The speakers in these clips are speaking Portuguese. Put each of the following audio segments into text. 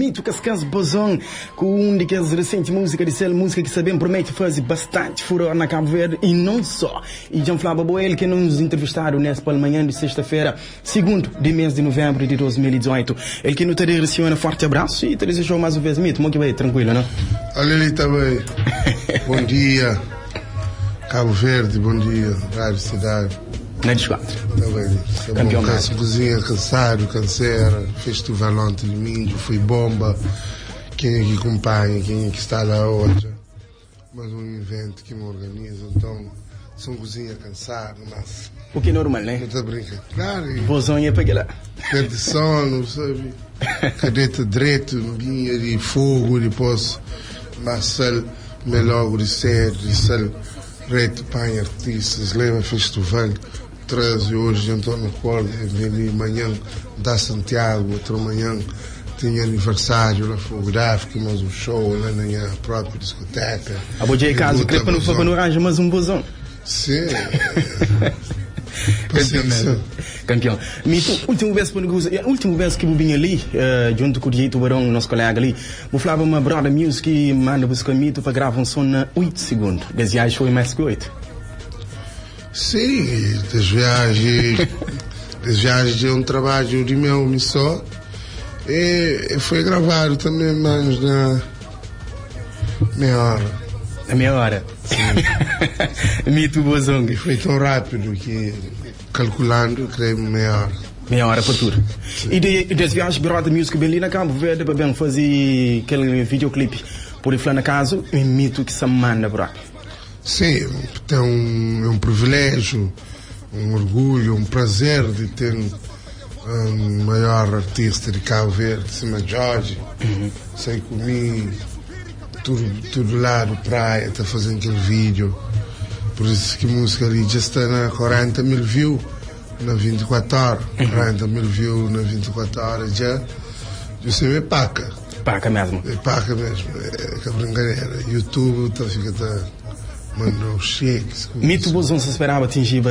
Mito Cascans Bozon, com daquelas recentes músicas de céu, música que sabemos promete fazer bastante furor na Cabo Verde e não só. E Jean Flávio Boel, que nos entrevistaram nessa manhã de sexta-feira, segundo de mês de novembro de 2018. Ele que nos direciona forte abraço e te desejou mais uma vez, Mito, muito bem, tranquilo, não? Olha ali também. Bom dia, Cabo Verde, bom dia, Rádio Cidade. Na desquadra. Está bem. Campeonato. Cozinha, cansado, canseira, festival ontem de domingo, foi bomba. Quem é que acompanha, quem é que está lá hoje? Mas um evento que me organiza, então, são cozinha cansado, mas... O que é normal, né? Não está brincando. Claro. Bozão ia para lá. Perde sono, sabe? Cadete direito, vinha de fogo, depois, mas sal, melhor de ser, de sal, reto, pai, artistas, leva festival. E hoje então no Porto, vem manhã da Santiago, outra manhã tinha aniversário lá fotográfico, mas um show lá na minha própria discoteca. A boa caso, creio que não foi no arranjo, mas um bozão. Sim. Campeão. Mito, última vez que eu vim ali, junto com o DJ Tubarão, nosso colega ali, eu falava uma brother music, manda buscar Mito para gravar um som na 8 segundos. Desde foi mais que 8. Sim, das viagens é um trabalho de meu missão e foi gravado também mais na meia hora. Na meia hora? Sim. Mito Bozong. Foi tão rápido que, calculando, creio meia hora. Meia hora para tudo. Sim. E das viagens de música bem ali na Cabo Verde para bem fazer aquele videoclipe, por ir na casa, é Mito que se manda, bro. Sim, é um privilégio, um orgulho, um prazer de ter um maior artista de Cabo Verde, cima Jorge. Sei comigo, tudo lá do praia, está fazendo aquele vídeo. Por isso que a música ali já está na 40 mil views na 24 horas. 40 mil views na 24 horas já. Eu sei, é paca. Paca mesmo. É paca mesmo, é brincadeira. YouTube fica... Mano, cheques. Mito Bozão se esperava atingir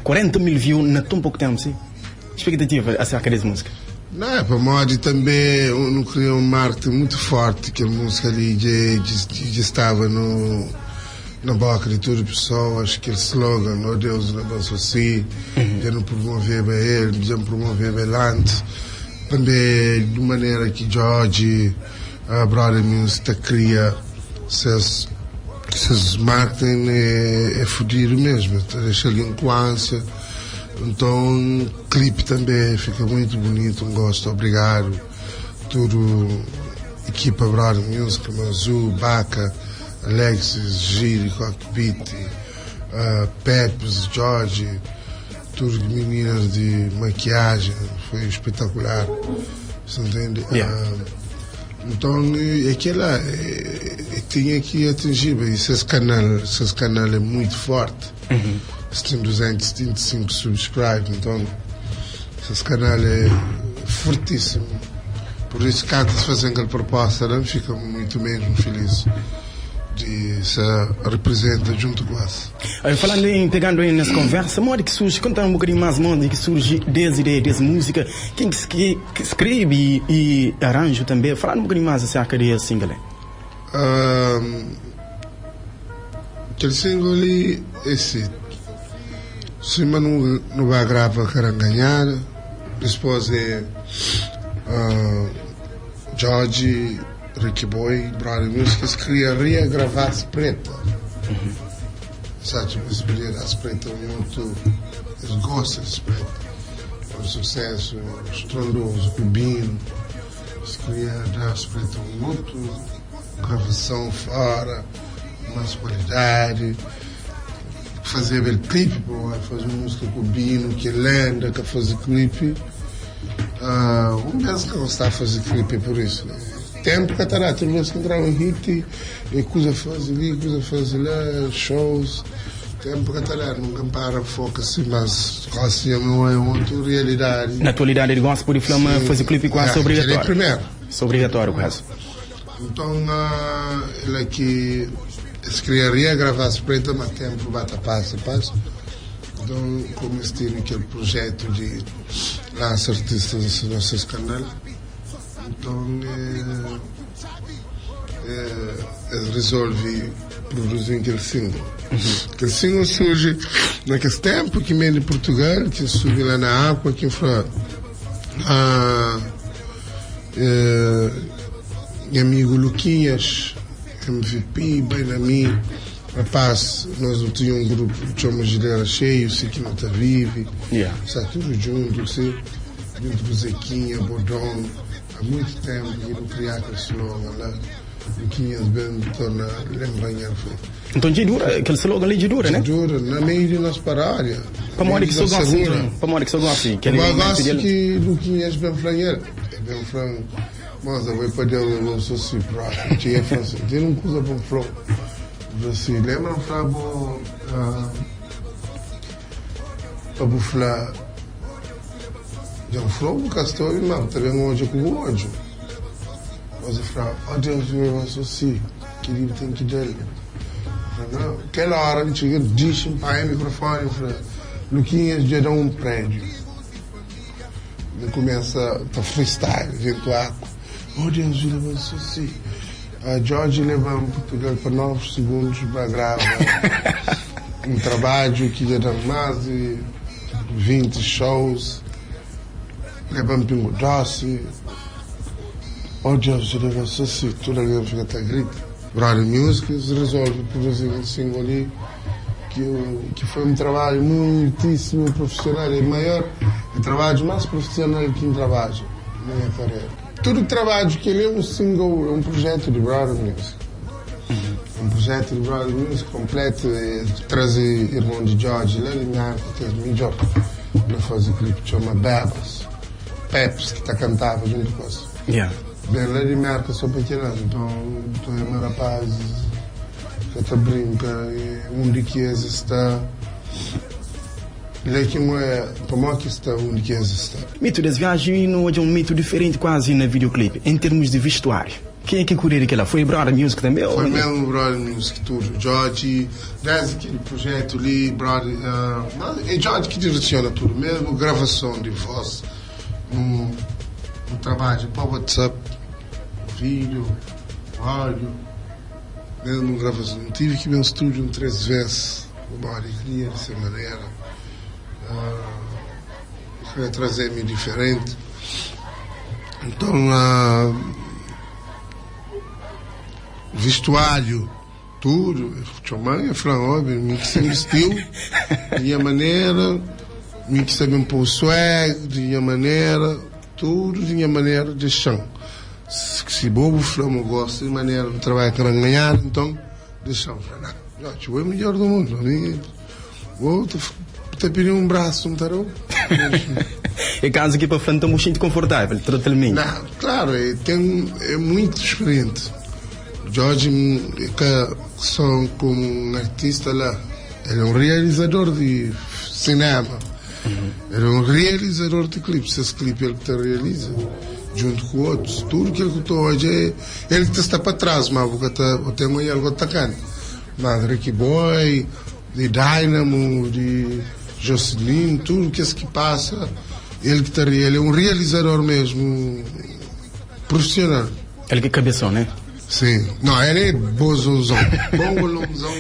40 mil views na tão pouco tempo, sim? Expectativa acerca dessa música? Não, para Modi também não criou um marketing muito forte, que a música ali já estava na boca de todas as pessoas, aquele slogan, oh Deus, não avançou assim, já não promovia bem ele, já não promovia bem antes. Também de maneira que Jorge, a Brother Music, cria esses marketing é fodido mesmo, deixa ali com ânsia. Então, o clipe também fica muito bonito, um gosto, obrigado. Tudo, equipa Brother Music, Mazu, Baca, Alexis, Giri, Cockpit, Pepes, Jorge, tudo de meninas de maquiagem, foi espetacular. Você entende? Yeah. Então, aquela tinha que atingir. Esse canal é muito forte. Tem 275 subscribers, então esse canal é fortíssimo. Por isso, quando se fazem aquela proposta, não fica muito mesmo feliz de se representar junto com essa. Falando em, pegando aí nessa conversa, modo que surge, contar um bocadinho mais, modo que surge dessa ideia, dessa música, quem que escreve e arranja também, falando um bocadinho mais acerca desse single. Aquele single ali, esse cima não vai gravar Caranganhar, depois é Jorge, Ricky Boy, Brother Music, queria gravar-se preta. Sabe, esse as preta muito. Eles gostam de preta. É um sucesso estrondoso, cubino. Eles queriam dar-se preta muito. Gravação fora, mais qualidade. Fazer aquele clipe, fazer música cubino, que é lenda, que fazer clipe. Um mês que gostava de fazer clipe por isso. Né? Tempo que estará, tudo vez que entrar um hit, e coisa faz ali, coisa faz lá, shows. Tempo que estará, nunca para, foca assim, mas quase não é outra realidade. Na atualidade, ele gosta por flama fazer clipe quase obrigatório. Primeiro. É obrigatório, quase. Então, ele aqui, se queria gravar as pretas, mas tempo bata passa. Então, comecei aquele projeto de lançar artistas no nosso canal. Então, resolvi produzir aquele single. Aquele single surge naquele tempo que vem de Portugal, que subi lá na água, que foi meu amigo Luquinhas, MVP, bem na mim. Rapaz, nós tínhamos um grupo que chama Gileira Cheio, sei que não está vive, está tudo junto, assim, junto com Zequinha, Bodão, há muito tempo que não criar aquele slogan lá, Luquinhas bem torna lembrança. Então, de dura, aquele slogan ali de dura, né? De dura, na meio de nós parárias. Para morrer que só gosta assim, que ele gosta que Luquinhas bem franheiro, bem frango, mas eu vou poder não sou assim próximo, tinha francês, tem um coisa bom flow. Você lembra para falar de um flow castor e não também hoje com o ódio. Você fala, ó Deus meu assim, que ele tem que dar. Não, aquela hora ele chega, diz para o microfone, fala, Luquinhas já dá um prédio. Ele começa a freestyle, vento água. Ó Deus meu assim. A Jorge leva Portugal para 9 segundos para gravar um trabalho que já dá mais de 20 shows. Levamos Pingo Doce. Oh Deus, leva assim, toda a gente fica até grita. Brother Music resolve produzir um single ali que foi um trabalho muitíssimo profissional. É maior, é trabalho mais profissional que um trabalho na minha carreira. Todo o trabalho que ele é um single, é um projeto de Brother Music. Um projeto de Brother Music completo, trazer irmão de George, lá de minha que é melhor. Ele faz o clipe que chama Bebas, Peps, que está cantando junto com nós. Bem, lá de minha sou pequena, então é meu rapaz, que está brinca, onde que está. Ele que não é, para que está onde que está. Mito das viagens não é um mito diferente quase no videoclipe, em termos de vestuário. Quem é que cuidou daquela? Foi Brother Music também? Foi mesmo Brother Music, tudo. George, desde aquele projeto ali, Brother, é George que direciona tudo, mesmo gravação de voz, no trabalho para WhatsApp, vídeo, áudio, mesmo gravação. Tive que ir no estúdio 3 vezes, o Brother queria dessa maneira. Queria trazer-me diferente. Então, vestuário, tudo. Tinha mãe, óbvio, me que se vestiu, de minha maneira, me que sabia pôr o swag, de minha maneira, tudo de minha maneira de chão. Se bobo flama gosta de maneira de trabalhar para ganhar, então, de chão. Não, eu é o melhor do mundo. Outro. Te pedi um braço, não tarou? É caso que para frente estou muito confortável, totalmente. Não, claro, é muito diferente. George, que são como um artista lá, ele é um realizador de cinema, ele é um realizador de clipes. Esse clipe ele que te realiza, junto com outros. Tudo que ele estou hoje, ele que está para trás, mas eu tenho algo atacante. Mas Ricky Boy, de Dynamo, de Jocelyn, tudo que passa, ele é um realizador mesmo, profissional. Ele que é cabeção, né? Sim. Não, ele é bozozão, bongolomzão,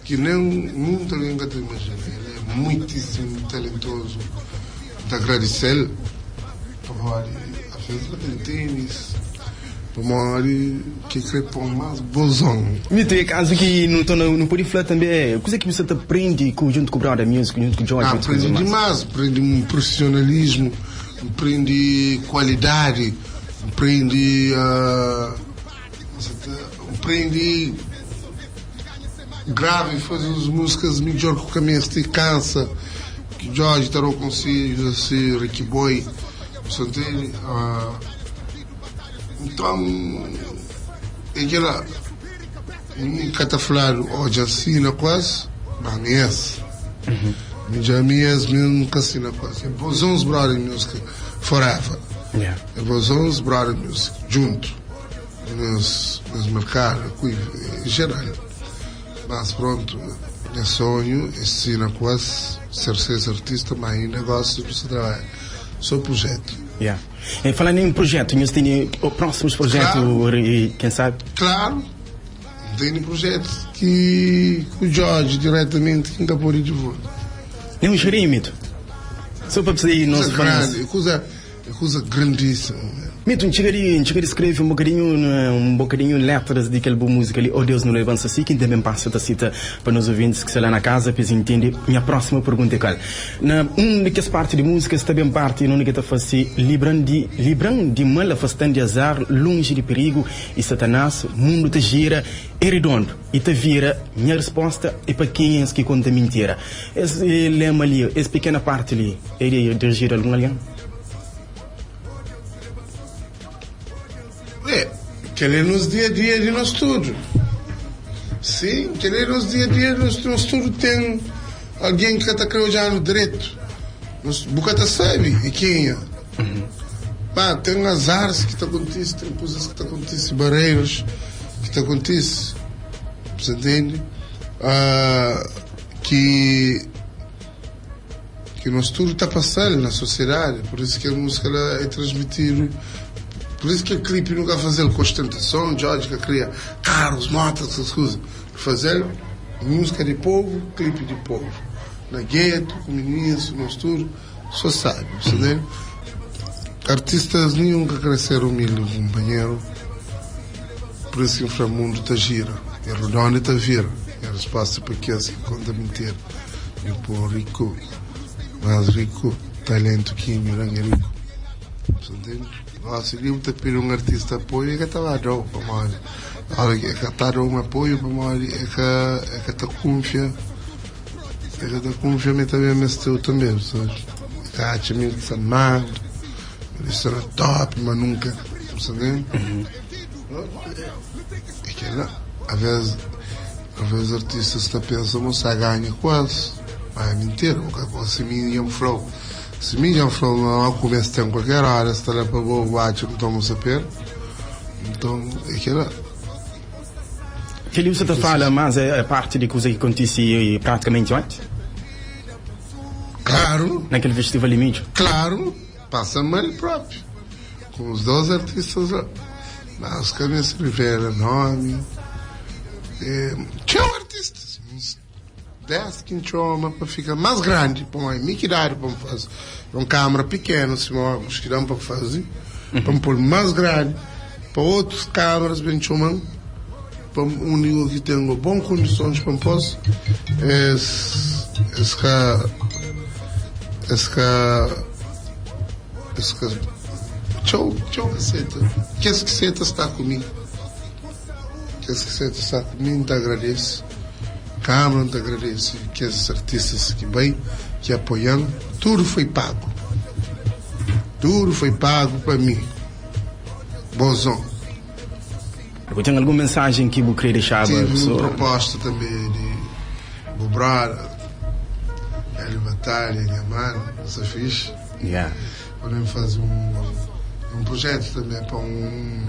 que nunca ninguém te imagina. Ele é muitíssimo talentoso. Te agradecer por a festa de tênis, que crepom mais bozão. Mito, é caso que não pode falar também, coisa que você aprende junto com o Brother Music, junto com o George? Aprende demais, aprende um profissionalismo, aprende qualidade, aprende grave, fazer as músicas melhor que o caminho se cansa, que George tarou consigo, assim, Ricky Boy, então, aquela cataflado hoje assina quase, mas já mesmo que assina quase. É Bozons Brother Music forever. É Bozons Brother Music junto nos mercados, em geral. Mas pronto, é sonho, assina quase ser artista, mas em negócio você trabalha. Só projeto. Yeah. E falando em projeto, nós temos próximos projetos, claro. Quem sabe? Claro, tem projetos que o Jorge diretamente que nunca pode divulgar. Nem um xerimito. Só para você nós grande, coisa grandíssima. Mito, chegaria a escrever um bocadinho letras de aquela boa música ali, oh Deus não levanta assim, que também passa da cita para nos ouvintes que se lá na casa, para entender. Minha próxima pergunta é qual? Na única parte de música, também parte, não que está fazendo, librando de mal, afastando de azar, longe de perigo, e Satanás, mundo te gira, é redondo, e te vira, minha resposta é para quem é que conta mentira. Esse lema ali, essa pequena parte ali, ele dirigir algum aliado? Que ele é nos dia a dia de nós tudo. Sim, que ele é nos dia a dia de nós tudo. Tem alguém que está cruzando direito. Bocata sabe e quem é. Tem azares que está acontecendo, tem coisas que está acontecendo, barreiras que está acontecendo. Você entende? Que nós tudo está passando na sociedade. Por isso que a música ela é transmitida. Por isso que o clipe nunca fazer com ostentação, Jorge que cria carros, motos, essas coisas. Fazer música de povo, clipe de povo. Na gueto, com meninos, nós tudo, só sabe, entendeu? Artistas nunca cresceram humilde, companheiro. Por isso que o inframundo está gira. E a redonda está vira. E a resposta para que que conta mentira. E o povo rico, mais rico, talento que é rico. Entendeu? Se eu te pedir artista apoio, é que estava a dar para nós. É que está a dar apoio para nós, é que está confia. É que está confia, mas também me estou também. É que acha mesmo que está mal, ele está top, mas nunca. Entendeu? É que lá, às vezes artistas estão pensando que ganha quase. Mas é mentira, o que me falou. Se me já falou, não começa a qualquer hora, se está lá para o bate, não estamos a saber. Então, é que lá. Que ele você fala, mas é parte de coisa que acontece praticamente antes? Claro. Naquele festival limite? Claro, passa mal próprio. Com os dois artistas lá. Mas Cabeça Rivera, nome. Tinha artistas. 10, 15 homens para ficar mais grande, para uma miquidade para fazer. Uma câmera pequena, se nós queremos para fazer, para pôr mais grande, para outras câmeras bem chumas, para um nível que tenha boas condições para posso. Tchau, caceta. Que esse caceta está comigo? Que esse caceta está comigo, te agradeço. Câmara te agradece que esses artistas que vêm, que apoiam, tudo foi pago. Tudo foi pago para mim. Bozão. Tem alguma mensagem que você queria deixar? Tive uma proposta também de cobrar a batalha, minha mano, essa fixe. Yeah. Podemos fazer um projeto também para um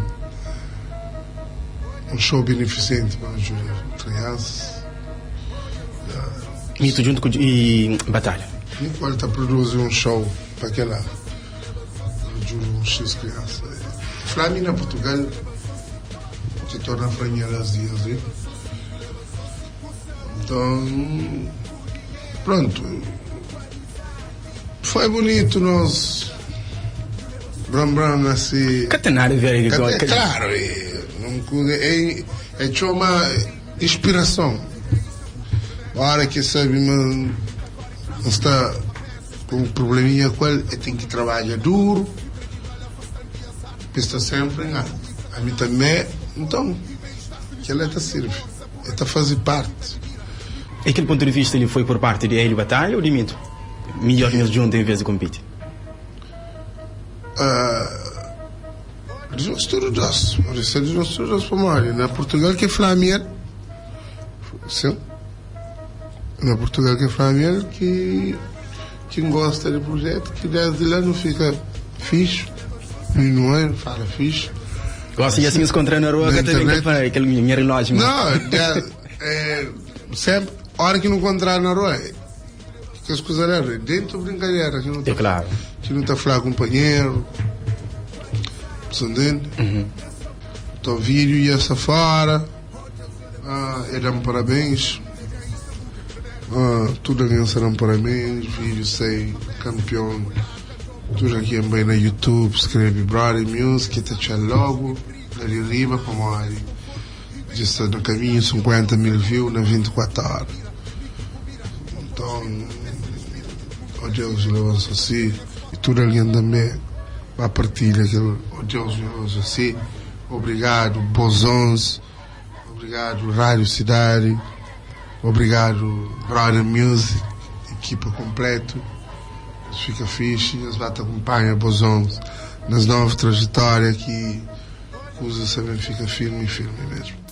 show beneficente para as crianças. Mito junto com Batalha. Nicole está produzindo um show para aquela um X criança. Flamengo na Portugal se torna franheiras dias, viu? Então, pronto. Foi bonito nós. Bram assim. Catenário velho igual. Claro, é uma inspiração. A hora que sabe, não está com um probleminha com ele, tem que trabalhar duro, está sempre em alto. A mim também, então, que ele está serve, ele está fazendo parte. E aquele ponto de vista ele foi por parte de ele batalha ou de mito? Melhor que nós juntos em vez de competir? De nós todos, para morrer. Na Portugal que é Flamengo, sim. Na Portugal que é Flamengo, que quem gosta do projeto, que desde lá não fica fixe, não é, fala fixe. Gosta de assim se encontrar na rua, aquele minha relógio. Não, sempre, a hora que não encontrar na rua, que as coisas eram dentro da brincadeira. Que não tá, é claro. Que não está a falar companheiro. Entende? Então, vídeo e essa fora. Eram parabéns. Tudo a serão parabéns. Vídeo sei campeão. Tudo aqui bem na YouTube. Escreve Brother Music. Até logo. Ali riba como ali. Disse no caminho 50 mil views na 24 horas. Então, o Deus levou-se assim. E tudo ali também. A partilha aquilo. O Deus levou-se assim. Obrigado, Bozons. Obrigado, Rádio Cidade. Obrigado, Brother Music. Equipa completo. Fica fixe. Eles vão te acompanhar, Bozons. Nas novas trajetórias que usa também fica firme mesmo.